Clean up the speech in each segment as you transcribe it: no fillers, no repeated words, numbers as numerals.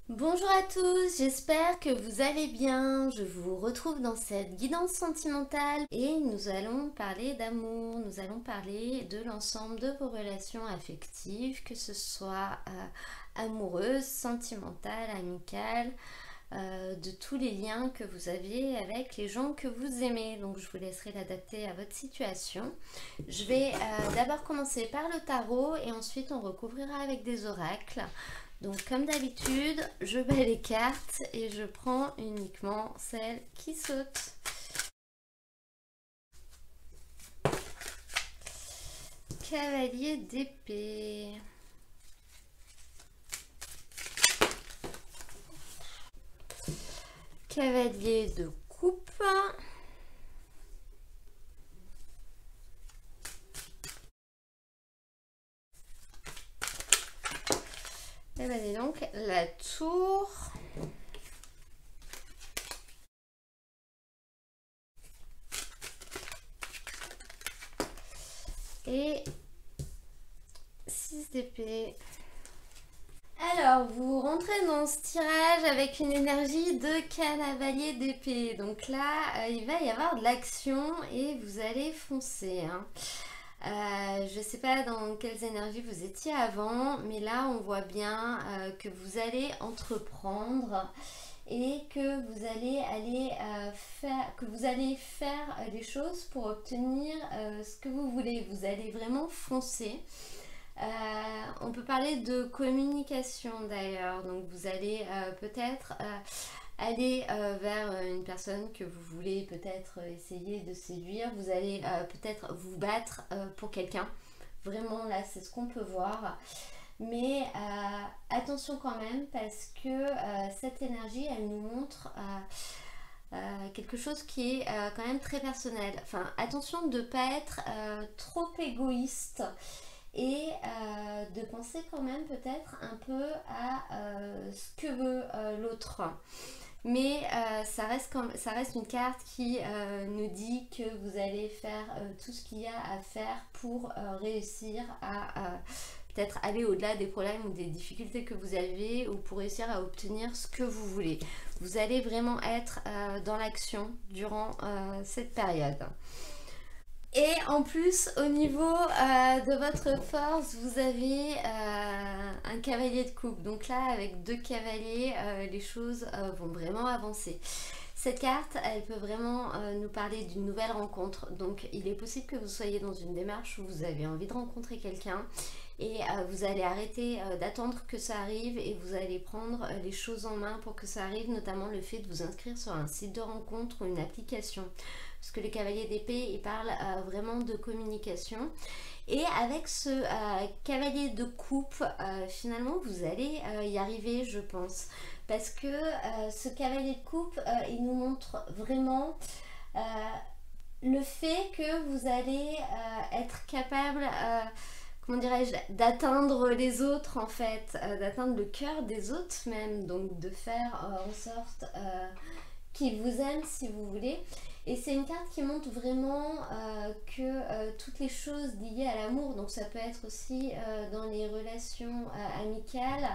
Bonjour à tous, j'espère que vous allez bien. Je vous retrouve dans cette guidance sentimentale et nous allons parler d'amour, nous allons parler de l'ensemble de vos relations affectives, que ce soit amoureuses, sentimentales, amicales, de tous les liens que vous avez avec les gens que vous aimez. Donc je vous laisserai l'adapter à votre situation. Je vais d'abord commencer par le tarot et ensuite on recouvrira avec des oracles. Donc comme d'habitude, je bats les cartes et je prends uniquement celles qui sautent. Cavalier d'épée. Cavalier de coupe. Et bien dis donc, la tour. Et 6 d'épée. Alors, vous rentrez dans ce tirage avec une énergie de cavalier d'épée. Donc là, il va y avoir de l'action et vous allez foncer. Je ne sais pas dans quelles énergies vous étiez avant, mais là, on voit bien que vous allez entreprendre et que vous allez faire les choses pour obtenir ce que vous voulez. Vous allez vraiment foncer. On peut parler de communication d'ailleurs, donc vous allez peut-être aller vers une personne que vous voulez peut-être essayer de séduire, vous allez peut-être vous battre pour quelqu'un, vraiment là c'est ce qu'on peut voir, mais attention quand même parce que cette énergie elle nous montre quelque chose qui est quand même très personnel. Enfin, attention de ne pas être trop égoïste et de penser quand même peut-être un peu à ce que veut l'autre. Mais ça reste une carte qui nous dit que vous allez faire tout ce qu'il y a à faire pour réussir à peut-être aller au-delà des problèmes ou des difficultés que vous avez ou pour réussir à obtenir ce que vous voulez. Vous allez vraiment être dans l'action durant cette période. Et en plus, au niveau de votre force, vous avez un cavalier de coupe. Donc là, avec 2 cavaliers, les choses vont vraiment avancer. Cette carte, elle peut vraiment nous parler d'une nouvelle rencontre. Donc il est possible que vous soyez dans une démarche où vous avez envie de rencontrer quelqu'un et vous allez arrêter d'attendre que ça arrive et vous allez prendre les choses en main pour que ça arrive, notamment le fait de vous inscrire sur un site de rencontre ou une application. Parce que le cavalier d'épée, il parle vraiment de communication. Et avec ce cavalier de coupe, finalement, vous allez y arriver, je pense. Parce que ce cavalier de coupe, il nous montre vraiment le fait que vous allez être capable, comment dirais-je, d'atteindre les autres, en fait, d'atteindre le cœur des autres même, donc de faire en sorte qu'ils vous aiment si vous voulez. Et c'est une carte qui montre vraiment que toutes les choses liées à l'amour, donc ça peut être aussi dans les relations amicales,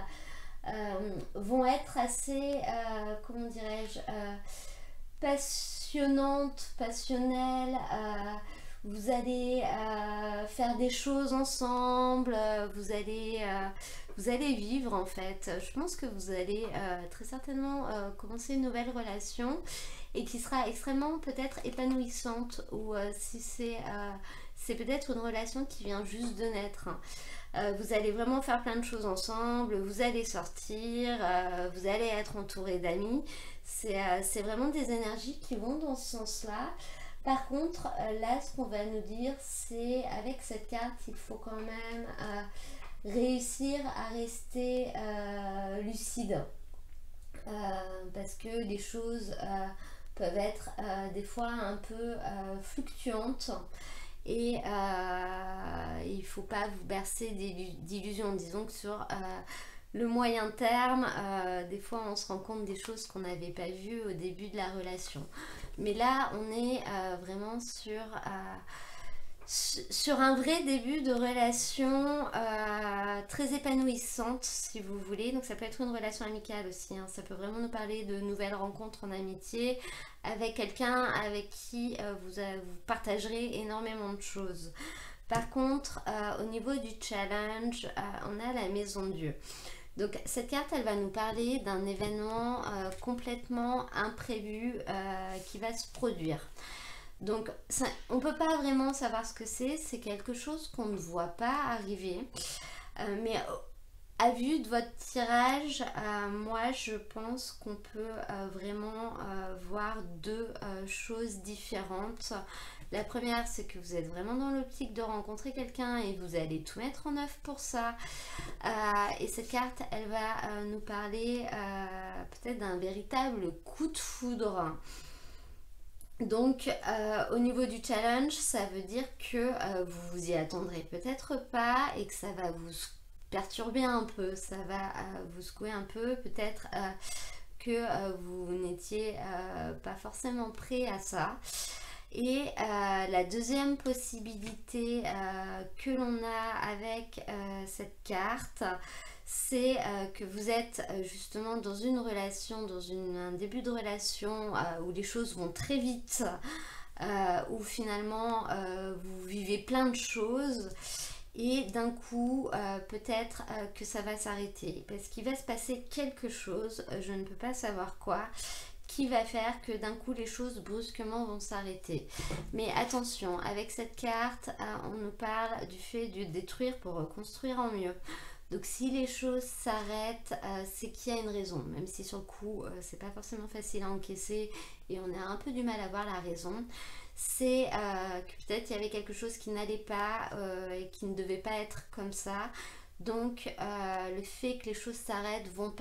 vont être assez, comment dirais-je, passionnantes, passionnelles. Vous allez faire des choses ensemble, vous allez vivre en fait. Je pense que vous allez très certainement commencer une nouvelle relation et qui sera extrêmement peut-être épanouissante ou si c'est peut-être une relation qui vient juste de naître. Vous allez vraiment faire plein de choses ensemble, vous allez sortir, vous allez être entouré d'amis. C'est vraiment des énergies qui vont dans ce sens-là. Par contre, là, ce qu'on va nous dire, c'est avec cette carte, il faut quand même réussir à rester lucide. Parce que les choses peuvent être des fois un peu fluctuantes et il ne faut pas vous bercer d'illusions. Disons que sur le moyen terme, des fois on se rend compte des choses qu'on n'avait pas vues au début de la relation. Mais là, on est vraiment sur un vrai début de relation très épanouissante, si vous voulez. Donc ça peut être une relation amicale aussi, hein. Ça peut vraiment nous parler de nouvelles rencontres en amitié avec quelqu'un avec qui vous partagerez énormément de choses. Par contre, au niveau du challenge, on a la maison de Dieu. Donc cette carte, elle va nous parler d'un événement complètement imprévu qui va se produire. Donc ça, on ne peut pas vraiment savoir ce que c'est quelque chose qu'on ne voit pas arriver. Mais à vue de votre tirage, moi je pense qu'on peut vraiment voir deux choses différentes. La première, c'est que vous êtes vraiment dans l'optique de rencontrer quelqu'un et vous allez tout mettre en œuvre pour ça. Et cette carte, elle va nous parler peut-être d'un véritable coup de foudre. Donc au niveau du challenge, ça veut dire que vous vous y attendrez peut-être pas et que ça va vous perturber un peu, ça va vous secouer un peu, peut-être que vous n'étiez pas forcément prêt à ça. Et la deuxième possibilité que l'on a avec cette carte, c'est que vous êtes justement dans une relation, dans un début de relation où les choses vont très vite, où finalement vous vivez plein de choses et d'un coup peut-être que ça va s'arrêter parce qu'il va se passer quelque chose, je ne peux pas savoir quoi, qui va faire que d'un coup les choses brusquement vont s'arrêter. Mais attention, avec cette carte, on nous parle du fait de détruire pour reconstruire en mieux. Donc si les choses s'arrêtent, c'est qu'il y a une raison, même si sur le coup, c'est pas forcément facile à encaisser et on a un peu du mal à voir la raison. C'est que peut-être il y avait quelque chose qui n'allait pas et qui ne devait pas être comme ça. Donc le fait que les choses s'arrêtent vont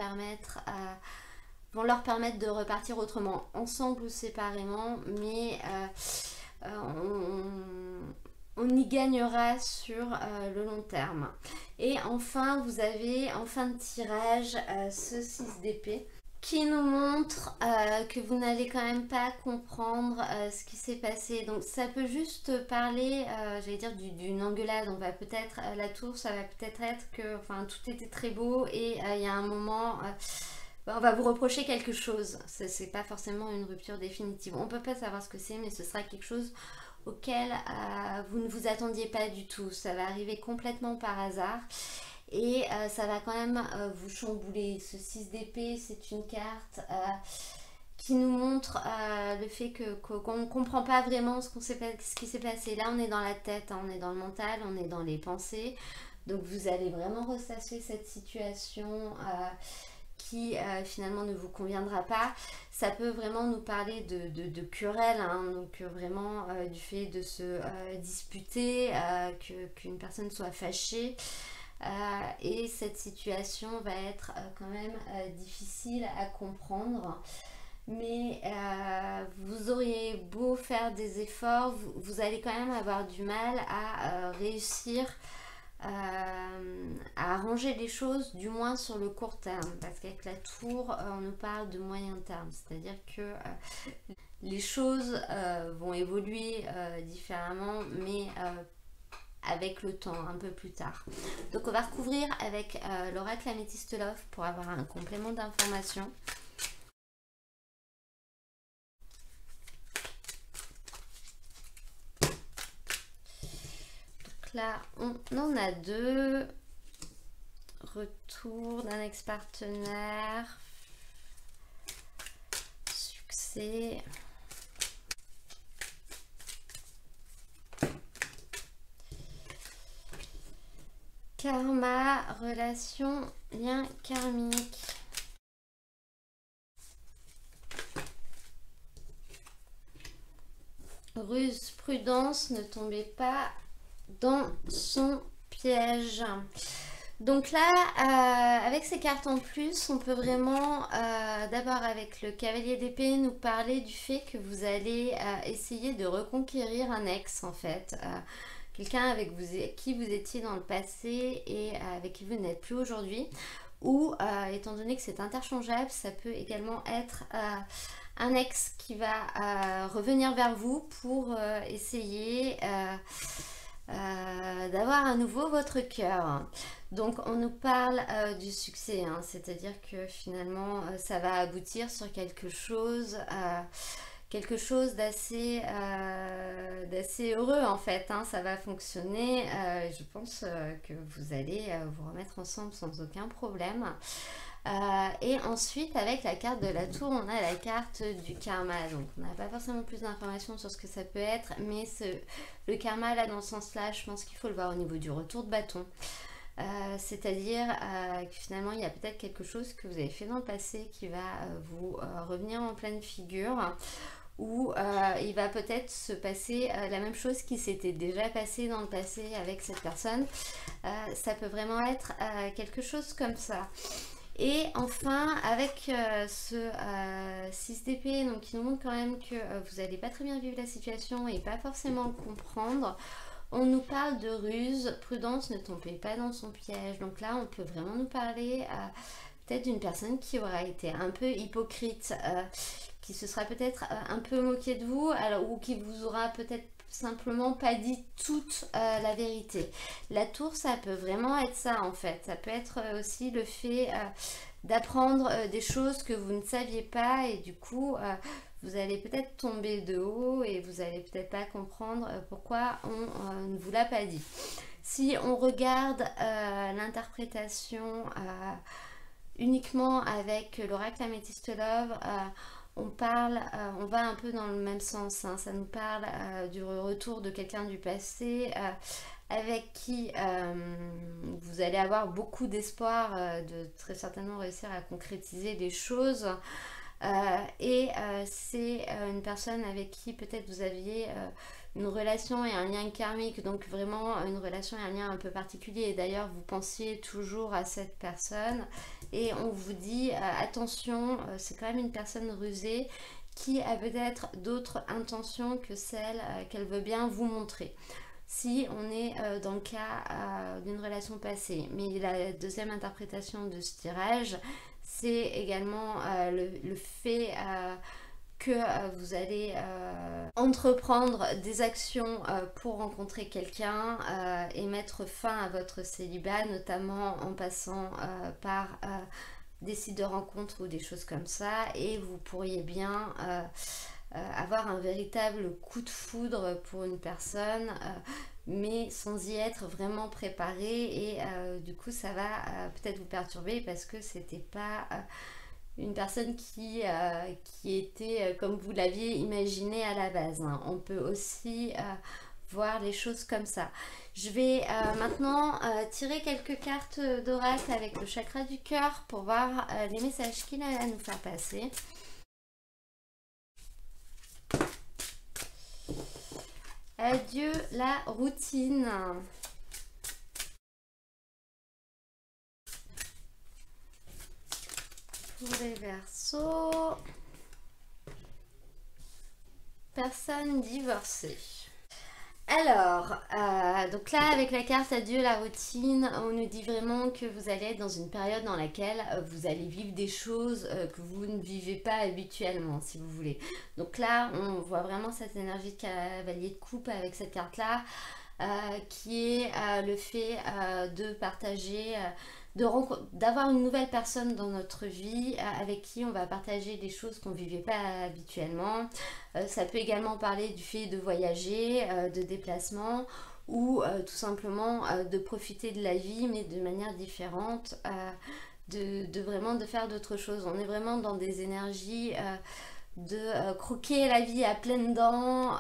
leur permettre de repartir autrement, ensemble ou séparément, mais on y gagnera sur le long terme. Et enfin, vous avez en fin de tirage ce 6 d'épée qui nous montre que vous n'allez quand même pas comprendre ce qui s'est passé. Donc ça peut juste parler, j'allais dire, d'une engueulade. On va peut-être, la tour, ça va peut-être être que, enfin, tout était très beau et il y a un moment... on va vous reprocher quelque chose. C'est pas forcément une rupture définitive. On peut pas savoir ce que c'est, mais ce sera quelque chose auquel vous ne vous attendiez pas du tout. Ça va arriver complètement par hasard et ça va quand même vous chambouler. Ce 6 d'épée, c'est une carte qui nous montre le fait qu'on ne comprend pas vraiment ce qui s'est passé. Là, on est dans la tête, hein, on est dans le mental, on est dans les pensées. Donc vous allez vraiment ressasser cette situation qui finalement ne vous conviendra pas. Ça peut vraiment nous parler de querelles, hein, donc vraiment du fait de se disputer, qu'une personne soit fâchée. Et cette situation va être quand même difficile à comprendre. Mais vous auriez beau faire des efforts, vous allez quand même avoir du mal à réussir à arranger les choses, du moins sur le court terme, parce qu'avec la tour on nous parle de moyen terme, c'est-à-dire que les choses vont évoluer différemment, mais avec le temps, un peu plus tard. Donc on va recouvrir avec l'oracle Améthyste Love pour avoir un complément d'information. Là, on en a deux. Retour d'un ex-partenaire. Succès. Karma, relation, lien karmique. Ruse, prudence, ne tombez pas dans son piège. Donc là, avec ces cartes en plus, on peut vraiment, d'abord avec le cavalier d'épée, nous parler du fait que vous allez essayer de reconquérir un ex en fait. Quelqu'un avec qui vous étiez dans le passé et avec qui vous n'êtes plus aujourd'hui. Ou, étant donné que c'est interchangeable, ça peut également être un ex qui va revenir vers vous pour essayer d'avoir à nouveau votre cœur. Donc on nous parle du succès, hein, c'est-à-dire que finalement ça va aboutir sur quelque chose d'assez heureux en fait, hein, ça va fonctionner. Je pense que vous allez vous remettre ensemble sans aucun problème. Et ensuite, avec la carte de la tour, on a la carte du karma. Donc, on n'a pas forcément plus d'informations sur ce que ça peut être, mais le karma, là, dans ce sens-là, je pense qu'il faut le voir au niveau du retour de bâton. C'est-à-dire que finalement, il y a peut-être quelque chose que vous avez fait dans le passé qui va vous revenir en pleine figure, où il va peut-être se passer la même chose qui s'était déjà passé dans le passé avec cette personne. Ça peut vraiment être quelque chose comme ça. Et enfin, avec ce 6 d'épée, donc qui nous montre quand même que vous n'allez pas très bien vivre la situation et pas forcément le comprendre, on nous parle de ruse, prudence, ne tombez pas dans son piège. Donc là, on peut vraiment nous parler peut-être d'une personne qui aura été un peu hypocrite, qui se sera peut-être un peu moquée de vous, alors, ou qui vous aura peut-être simplement pas dit toute la vérité. La tour, ça peut vraiment être ça en fait. Ça peut être aussi le fait d'apprendre des choses que vous ne saviez pas et du coup vous allez peut-être tomber de haut et vous allez peut-être pas comprendre pourquoi on ne vous l'a pas dit. Si on regarde l'interprétation uniquement avec l'oracle Améthyste Love, on va un peu dans le même sens, hein. Ça nous parle du retour de quelqu'un du passé avec qui vous allez avoir beaucoup d'espoir de très certainement réussir à concrétiser les choses. C'est une personne avec qui peut-être vous aviez une relation et un lien karmique, donc vraiment une relation et un lien un peu particulier. Et d'ailleurs, vous pensiez toujours à cette personne. Et on vous dit attention, c'est quand même une personne rusée qui a peut-être d'autres intentions que celles qu'elle veut bien vous montrer. Si on est dans le cas d'une relation passée. Mais la deuxième interprétation de ce tirage, c'est également le fait que vous allez entreprendre des actions pour rencontrer quelqu'un et mettre fin à votre célibat, notamment en passant par des sites de rencontres ou des choses comme ça, et vous pourriez bien avoir un véritable coup de foudre pour une personne, mais sans y être vraiment préparé, et du coup ça va peut-être vous perturber parce que c'était pas une personne qui était comme vous l'aviez imaginé à la base, hein. On peut aussi voir les choses comme ça. Je vais maintenant tirer quelques cartes d'oracle avec le chakra du cœur pour voir les messages qu'il a à nous faire passer. Adieu la routine. Pour les Verseaux, personne divorcée. Alors, donc là avec la carte adieu la routine, on nous dit vraiment que vous allez être dans une période dans laquelle vous allez vivre des choses que vous ne vivez pas habituellement, si vous voulez. Donc là, on voit vraiment cette énergie de cavalier de coupe avec cette carte-là, qui est le fait de partager, d'avoir une nouvelle personne dans notre vie avec qui on va partager des choses qu'on ne vivait pas habituellement. Ça peut également parler du fait de voyager, de déplacement, ou tout simplement de profiter de la vie mais de manière différente, vraiment de faire d'autres choses. On est vraiment dans des énergies de croquer la vie à pleines dents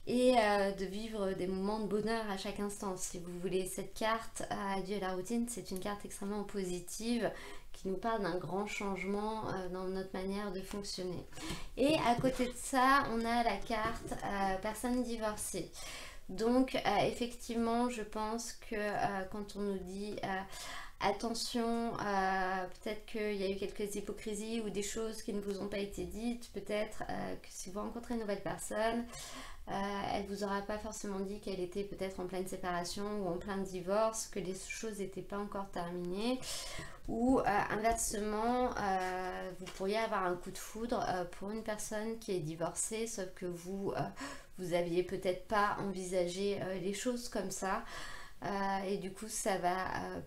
et de vivre des moments de bonheur à chaque instant. Si vous voulez, cette carte adieu la routine, c'est une carte extrêmement positive qui nous parle d'un grand changement dans notre manière de fonctionner. Et à côté de ça, on a la carte personne divorcée. Donc effectivement, je pense que quand on nous dit attention, peut-être qu'il y a eu quelques hypocrisies ou des choses qui ne vous ont pas été dites. Peut-être que si vous rencontrez une nouvelle personne, elle vous aura pas forcément dit qu'elle était peut-être en pleine séparation ou en plein divorce, que les choses n'étaient pas encore terminées, ou inversement, vous pourriez avoir un coup de foudre pour une personne qui est divorcée, sauf que vous aviez peut-être pas envisagé les choses comme ça. Et du coup ça va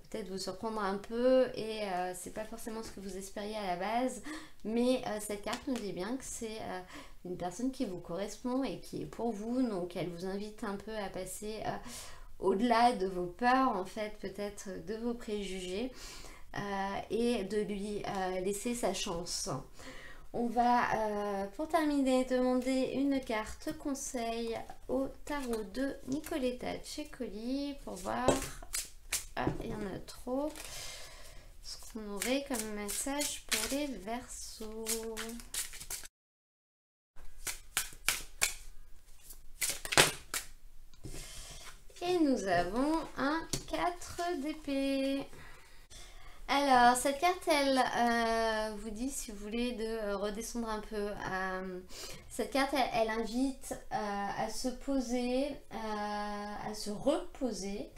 peut-être vous surprendre un peu et c'est pas forcément ce que vous espériez à la base, mais cette carte nous dit bien que c'est une personne qui vous correspond et qui est pour vous, donc elle vous invite un peu à passer au-delà de vos peurs, en fait, peut-être de vos préjugés, et de lui laisser sa chance. On va, pour terminer, demander une carte conseil au tarot de Nicoletta Ceccoli pour voir, il y en a trop, ce qu'on aurait comme message pour les Verseaux. Et nous avons un 4 d'épée. Alors, cette carte, elle vous dit, si vous voulez, de redescendre un peu. Cette carte, elle invite à se poser, à se reposer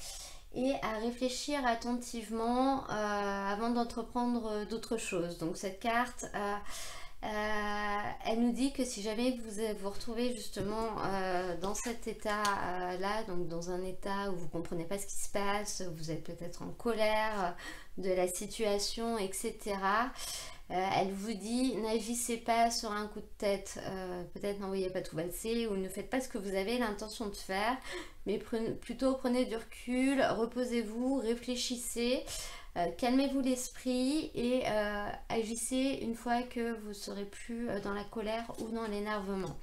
et à réfléchir attentivement avant d'entreprendre d'autres choses. Donc, cette carte, elle nous dit que si jamais vous vous retrouvez justement dans cet état-là, donc dans un état où vous ne comprenez pas ce qui se passe, vous êtes peut-être en colère de la situation, etc. Elle vous dit, n'agissez pas sur un coup de tête, peut-être n'envoyez pas tout valser ou ne faites pas ce que vous avez l'intention de faire, mais plutôt prenez du recul, reposez-vous, réfléchissez. Calmez-vous l'esprit et agissez une fois que vous ne serez plus dans la colère ou dans l'énervement.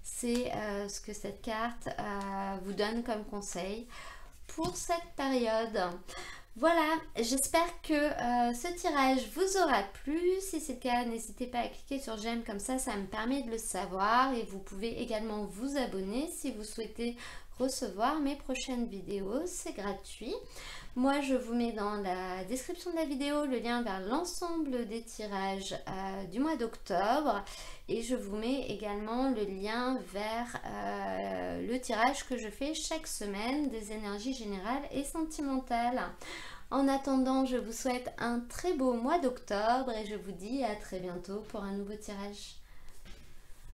C'est ce que cette carte vous donne comme conseil pour cette période. Voilà, j'espère que ce tirage vous aura plu. Si c'est le cas, n'hésitez pas à cliquer sur j'aime, comme ça me permet de le savoir. Et vous pouvez également vous abonner si vous souhaitez recevoir mes prochaines vidéos, c'est gratuit. Moi, je vous mets dans la description de la vidéo le lien vers l'ensemble des tirages du mois d'octobre et je vous mets également le lien vers le tirage que je fais chaque semaine des énergies générales et sentimentales. En attendant, je vous souhaite un très beau mois d'octobre et je vous dis à très bientôt pour un nouveau tirage.